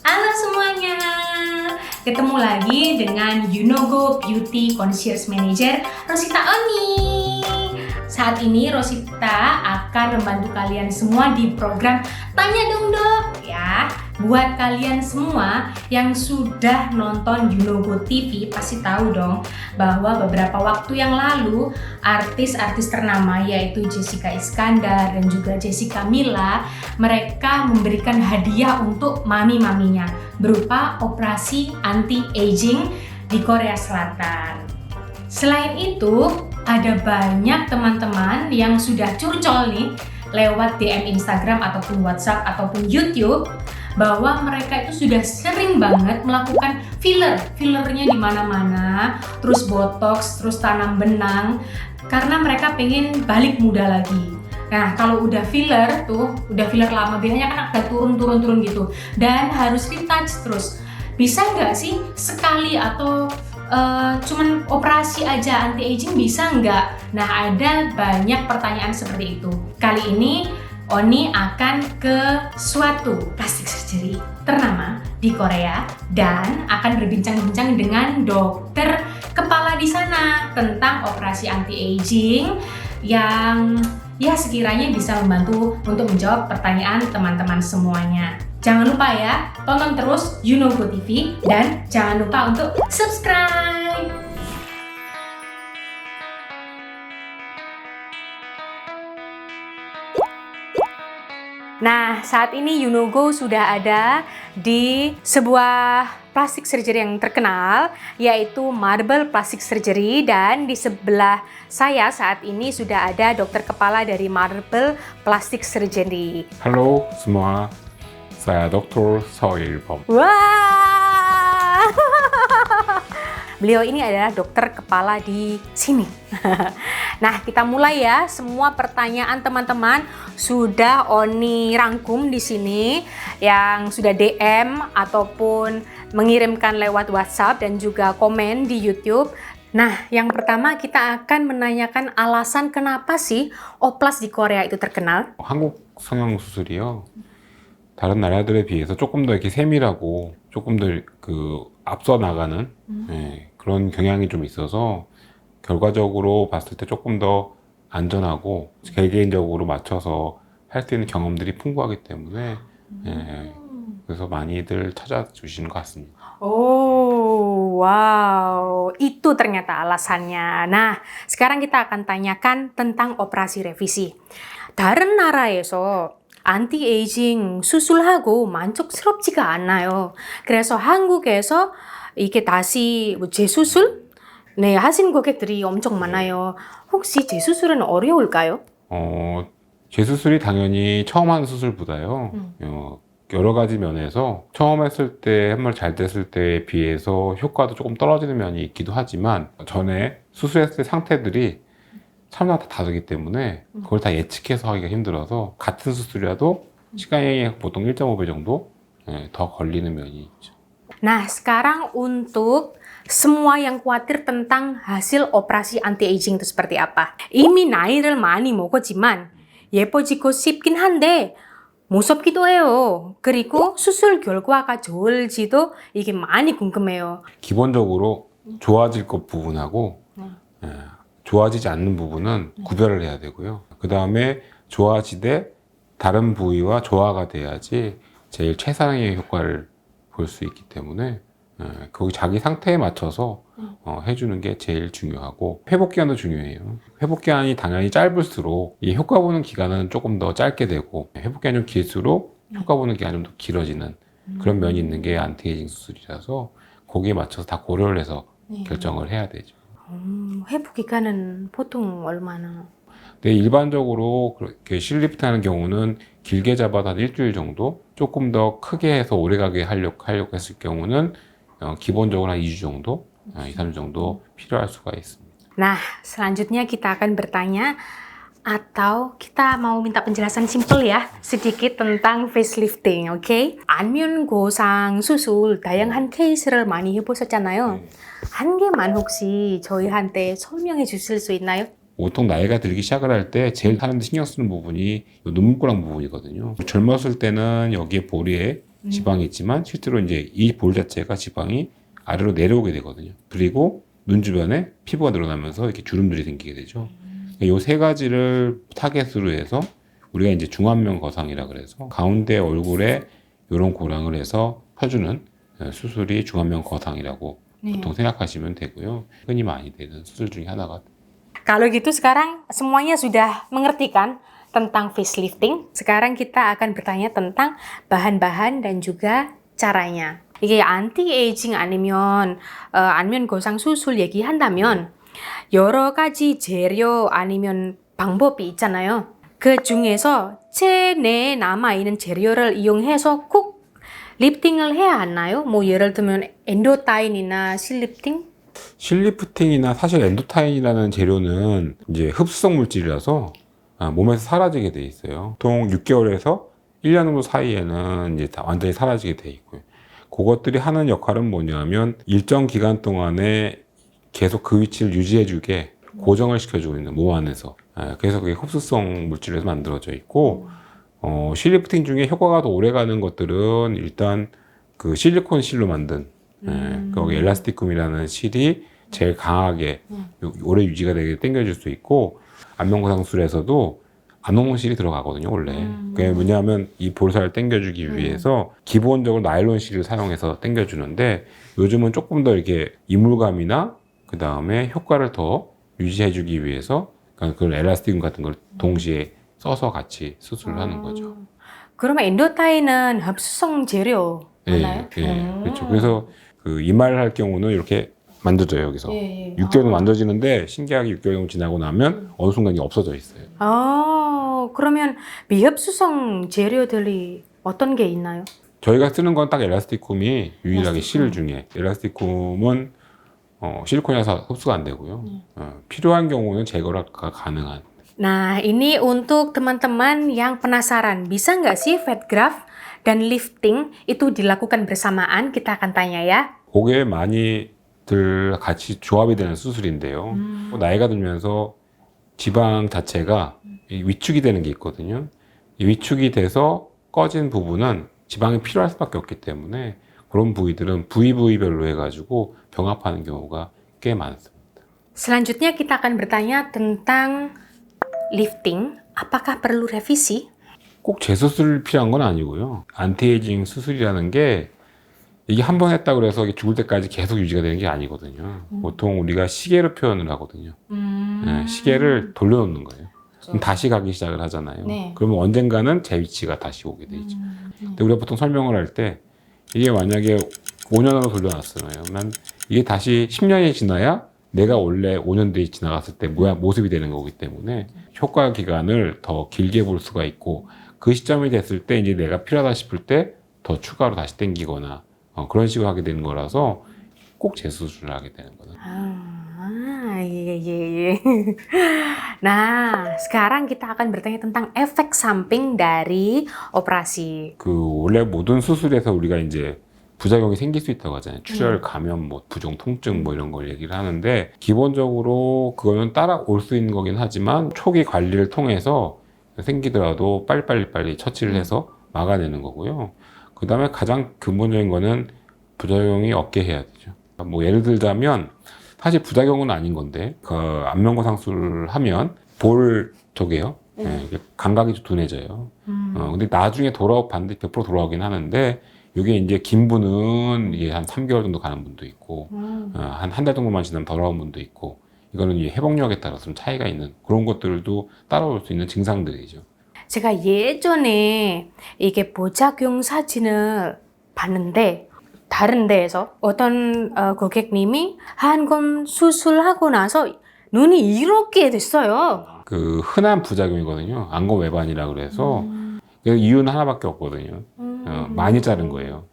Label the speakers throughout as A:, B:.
A: Halo semuanya, ketemu lagi dengan Yunogo Beauty Concierge Manager Rosita Oni. Saat ini Rosita akan membantu kalian semua di program Tanya Dong Dok ya. Buat kalian semua yang sudah nonton Yunogo TV pasti tahu dong bahwa beberapa waktu yang lalu artis-artis ternama yaitu Jessica Iskandar dan juga Jessica Mila, mereka memberikan hadiah untuk mami-maminya berupa operasi anti-aging di Korea Selatan. Selain itu, ada banyak teman-teman yang sudah curcol nih lewat DM Instagram ataupun WhatsApp ataupun YouTube bahwa mereka itu sudah sering banget melakukan fillernya di mana-mana, terus botox, terus tanam benang karena mereka pengen balik muda lagi. Nah, kalau udah filler lama biasanya kan agak turun gitu dan harus retouch terus. Bisa nggak sih sekali atau cuman operasi aja anti-aging bisa nggak? Nah, ada banyak pertanyaan seperti itu. Kali ini Oni akan ke suatu plastik surgery ternama di Korea dan akan berbincang-bincang dengan dokter kepala di sana tentang operasi anti-aging yang ya sekiranya bisa membantu untuk menjawab pertanyaan teman-teman semuanya. Jangan lupa ya, tonton terus Yunogo TV dan jangan lupa untuk subscribe. Nah, saat ini Yunogo sudah ada di sebuah plastik surgery yang terkenal, yaitu Marble Plastic Surgery, dan di sebelah saya saat ini sudah ada dokter kepala dari Marble Plastic Surgery.
B: Halo semua, saya Dr. Seoilbom.
A: Wah! Beliau ini adalah dokter kepala di sini. Nah, kita mulai ya. Semua pertanyaan teman-teman sudah Oni rangkum di sini yang sudah DM ataupun mengirimkan lewat WhatsApp dan juga komen di YouTube. Nah, yang pertama kita akan menanyakan alasan kenapa sih oplas di Korea itu terkenal?
B: 한국 성형 수술이요. 다른 나라들에 비해서 조금 더 이렇게 세밀하고 조금 더 그 앞서 나가는 그런 경향이 좀 있어서 결과적으로 봤을 때 조금 더 안전하고 개개인적으로 맞춰서 할 수 있는 경험들이 풍부하기 때문에 그래서 많이들 찾아주시는 것 같습니다.
A: Oh, wow, itu ternyata alasannya. Nah, sekarang kita akan tanyakan tentang operasi revisi. 다른 나라에서 안티에이징 수술하고 만족스럽지가 않아요. 그래서 한국에서 이게 다시 재수술? 네, 하신 고객들이 엄청 많아요. 혹시 재수술은 어려울까요?
B: 재수술이 당연히 처음 하는 수술보다요. 여러 가지 면에서 처음 했을 때 한 번 잘 됐을 때에 비해서 효과도 조금 떨어지는 면이 있기도 하지만 전에 수술했을 때 상태들이 사람마다 다 다르기 때문에 그걸 다 예측해서 하기가 힘들어서 같은 수술이라도 시간이 보통 1.5배 정도 더 걸리는 면이 있죠.
A: Nah, sekarang untuk semua yang khawatir tentang hasil operasi anti-aging itu seperti apa? 이미 나이를 많이 먹었지만 예뻐지고 싶긴 한데 무섭기도 해요. 그리고 수술 결과가 좋을지도 이게 많이 궁금해요.
B: 기본적으로 좋아질 것 부분하고 좋아지지 않는 부분은 구별을 해야 되고요. 그 다음에 좋아지되 다른 부위와 조화가 돼야지 제일 최상의 효과를 볼 수 있기 때문에 거기 자기 상태에 맞춰서 해주는 게 제일 중요하고 회복기간도 중요해요. 회복기간이 당연히 짧을수록 이 효과 보는 기간은 조금 더 짧게 되고 회복기간이 좀 길수록 효과 보는 기간이 좀 더 길어지는 그런 면이 있는 게 안티에이징 수술이라서 거기에 맞춰서 다 고려를 해서 결정을 해야 되죠.
A: 회복 기간은 보통 얼마나?
B: 네, 일반적으로 그렇게 실리프트 하는 경우는 길게 잡아도 한 일주일 정도, 조금 더 크게 해서 오래가게 하려고 했을 경우는 기본적으로 한 2주 정도, 2, 3주 정도 필요할 수가 있습니다.
A: Nah, selanjutnya kita akan bertanya atau kita mau minta penjelasan simpel ya, sedikit tentang facelifting, oke? 안면고상 수술 다양한 케이스를 많이 해보셨잖아요. 한 개만 혹시 저희한테 설명해 주실 수 있나요?
B: 보통 나이가 들기 시작을 할 때 제일 사람들이 신경 쓰는 부분이 눈물꼬랑 부분이거든요. 젊었을 때는 여기에 보리에 지방이 있지만 실제로 이제 이 볼 자체가 지방이 아래로 내려오게 되거든요. 그리고 눈 주변에 피부가 늘어나면서 이렇게 주름들이 생기게 되죠. 이 세 가지를 타겟으로 해서 우리가 이제 중안면 거상이라 그래서 가운데 얼굴에 이런 고랑을 해서 펴주는 수술이 중안면 거상이라고 보통 생각하시면 되고요. 흔히 많이 되는 수술 중에 하나가.
A: Kalau gitu sekarang semuanya sudah mengerti kan tentang facelifting. Sekarang kita akan bertanya tentang bahan-bahan dan juga caranya. 이게 안티에이징 아니면 거상 수술 얘기한다면 여러 가지 재료 아니면 방법이 있잖아요. 그 중에서 체내에 남아있는 재료를 이용해서 꼭 리프팅을 해야 하나요? 뭐 예를 들면 엔도타인이나 실리프팅?
B: 실리프팅이나 사실 엔도타인이라는 재료는 이제 흡수성 물질이라서 몸에서 사라지게 돼 있어요. 보통 6개월에서 1년 정도 사이에는 이제 다 완전히 사라지게 돼 있고요. 그것들이 하는 역할은 뭐냐면 일정 기간 동안에 계속 그 위치를 유지해주게 고정을 시켜주고 있는 몸 안에서. 그래서 그게 흡수성 물질에서 만들어져 있고, 실리프팅 중에 효과가 더 오래 가는 것들은 일단 그 실리콘 실로 만든 거기 엘라스티쿰이라는 실이 제일 강하게 오래 유지가 되게 당겨줄 수 있고, 안면거상술에서도 안농실이 들어가거든요, 원래. 그게 뭐냐면 이 볼살을 당겨주기 위해서 기본적으로 나일론 실을 사용해서 당겨주는데, 요즘은 조금 더 이렇게 이물감이나 그 다음에 효과를 더 유지해주기 위해서 그런 엘라스티쿰 같은 걸 동시에 써서 같이 수술을 하는 거죠.
A: 그러면 엔도타인은 흡수성 재료 맞나요?
B: 그렇죠. 그래서 그 이마를 할 경우는 이렇게 만져져요, 여기서. 6개월 만져지는데 신기하게 6개월 정도 지나고 나면 어느 순간 이게 없어져 있어요.
A: 그러면 비흡수성 재료들이 어떤 게 있나요?
B: 저희가 쓰는 건 딱 엘라스티쿰이 유일하게 실 중에. 엘라스티쿰은 실리콘이라서 흡수가 안 되고요. 필요한 경우는 제거가 가능한.
A: Nah, ini untuk teman-teman yang penasaran, bisa nggak sih fat graft dan lifting itu dilakukan bersamaan? Kita akan tanya ya.
B: 그게 많이들 같이 조합이 되는 수술인데요. 나이가 들면서 지방 자체가 위축이 되는 게 있거든요. 이 위축이 돼서 꺼진 부분은 지방이 필요할 수밖에 없기 때문에 그런 부위들은 부위별로 해가지고 병합하는 경우가 꽤 많습니다.
A: Selanjutnya kita akan bertanya tentang lifting. Apakah perlu revisi?
B: 꼭 재수술 필요한 건 아니고요. 안티에이징 수술이라는 게 이게 한 번 했다고 해서 죽을 때까지 계속 유지가 되는 게 아니거든요. 보통 우리가 시계로 표현을 하거든요. 시계를 돌려놓는 거예요. 그럼 다시 가기 시작을 하잖아요. 그러면 언젠가는 제 위치가 다시 오게 되죠. 근데 우리가 보통 설명을 할 때 이게 만약에 5년으로 돌려놨어요. 그러면 이게 다시 10년이 지나야 내가 원래 5년 뒤에 지나갔을 때 모습이 되는 거기 때문에 효과 기간을 더 길게 볼 수가 있고, 그 시점이 됐을 때 이제 내가 필요하다 싶을 때 더 추가로 다시 당기거나 그런 식으로 하게 되는 거라서 꼭 재수술을 하게 되는 거죠.
A: Iya. Nah, sekarang kita akan bertanya tentang efek samping dari operasi.
B: 그 원래 모든 수술에서 우리가 이제 부작용이 생길 수 있다고 하잖아요. 출혈, 감염, 뭐 부종, 통증 뭐 이런 걸 얘기를 하는데, 기본적으로 그거는 따라올 수 있는 거긴 하지만 초기 관리를 통해서 생기더라도 빨리 처치를 해서 막아내는 거고요. 그 다음에 가장 근본적인 거는 부작용이 없게 해야 되죠. 뭐 예를 들자면 사실 부작용은 아닌 건데, 그 안면거상술을 하면 볼 쪽에요. 감각이 좀 둔해져요. 근데 나중에 반드시 100% 돌아오긴 하는데, 이게 이제 긴 분은 이게 한 3개월 정도 가는 분도 있고, 한 달 정도만 지나면 돌아온 분도 있고, 이거는 이 회복력에 따라서 좀 차이가 있는 그런 것들도 따라올 수 있는 증상들이죠.
A: 제가 예전에 이게 부작용 사진을 봤는데, 다른 데에서 어떤 고객님이 한검 수술하고 나서 눈이 이렇게 됐어요.
B: 그 흔한 부작용이거든요. 안검 외반이라 그래서 그 이유는 하나밖에 없거든요. 많이 자른 거예요.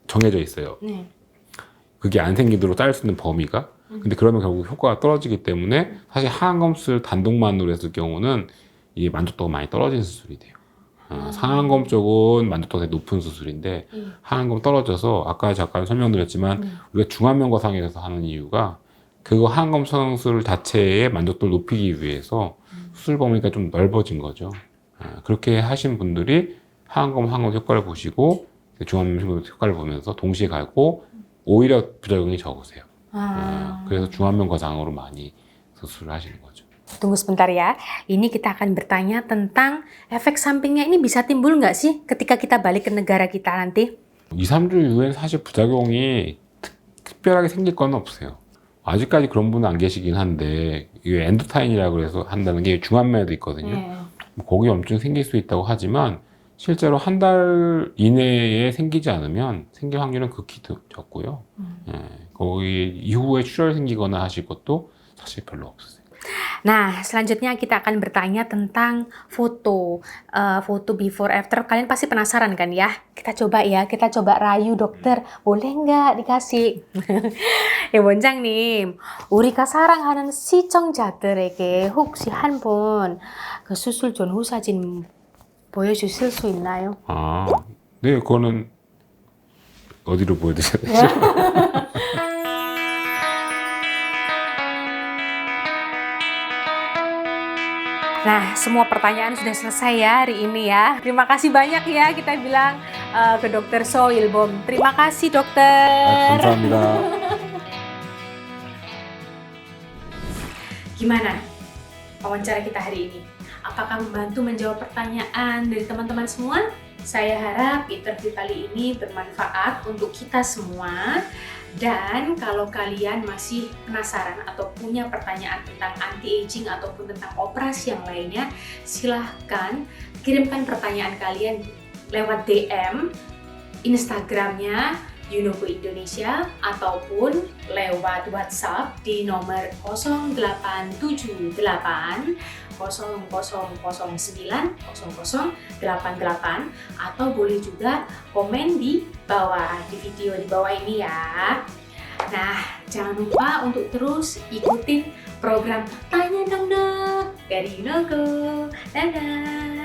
B: 정해져 있어요. 그게 안 생기도록 자를 수 있는 범위가. 근데 그러면 결국 효과가 떨어지기 때문에 사실 하안검술 단독만으로 했을 경우는 이게 만족도가 많이 떨어지는 수술이 돼요. 상안검 쪽은 만족도가 되게 높은 수술인데 하안검 떨어져서, 아까 잠깐 설명드렸지만 우리가 중안면거상에서 하는 이유가 그거 하안검 수술 자체의 만족도를 높이기 위해서 수술 범위가 좀 넓어진 거죠. 그렇게 하신 분들이 하안검 효과를 보시고 중안면 효과를 보면서 동시에 가고 오히려 부작용이 적으세요. 그래서 중안면 거상으로 많이 수술을 하시는 거죠.
A: Tunggu sebentar ya. Ini kita akan bertanya tentang efek sampingnya ini bisa timbul nggak sih ketika kita balik ke negara kita nanti?
B: 2, 3주 이후에는 사실 부작용이 특별하게 생길 건 없어요. 아직까지 그런 분은 안 계시긴 한데 이게 엔도타인이라고 해서 한다는 게 중안면에도 있거든요. 거기 염증 생길 수 있다고 하지만 실제로 한 달 이내에 생기지 않으면 생길 확률은 극히 적고요. 거기 이후에 출혈 생기거나 하실 것도 사실 별로 없으세요.
A: Nah, selanjutnya kita akan bertanya tentang foto before after. Kalian pasti penasaran kan ya? Kita coba rayu dokter. boleh nggak dikasih? 예, 원장님, 우리가 사랑하는 시청자들에게 혹시 한번 그 수술 전 후 사진 보여주실 수 있나요?
B: 네, 그거는 어디로 보여드려야 되죠?
A: Nah, semua pertanyaan sudah selesai ya hari ini ya. Terima kasih banyak ya kita bilang ke Dokter Soilbom. Terima kasih dokter.
B: 감사합니다.
A: Gimana wawancara kita hari ini? Apakah membantu menjawab pertanyaan dari teman-teman semua? Saya harap interview kali ini bermanfaat untuk kita semua. Dan kalau kalian masih penasaran atau punya pertanyaan tentang anti-aging ataupun tentang operasi yang lainnya, silahkan kirimkan pertanyaan kalian lewat DM Instagramnya Yunogo Indonesia ataupun lewat WhatsApp di nomor 0878 0009 0088 atau boleh juga komen di bawah di video di bawah ini ya. Nah, jangan lupa untuk terus ikutin program Tanya Dong Dok dari Yunogo. Dadah.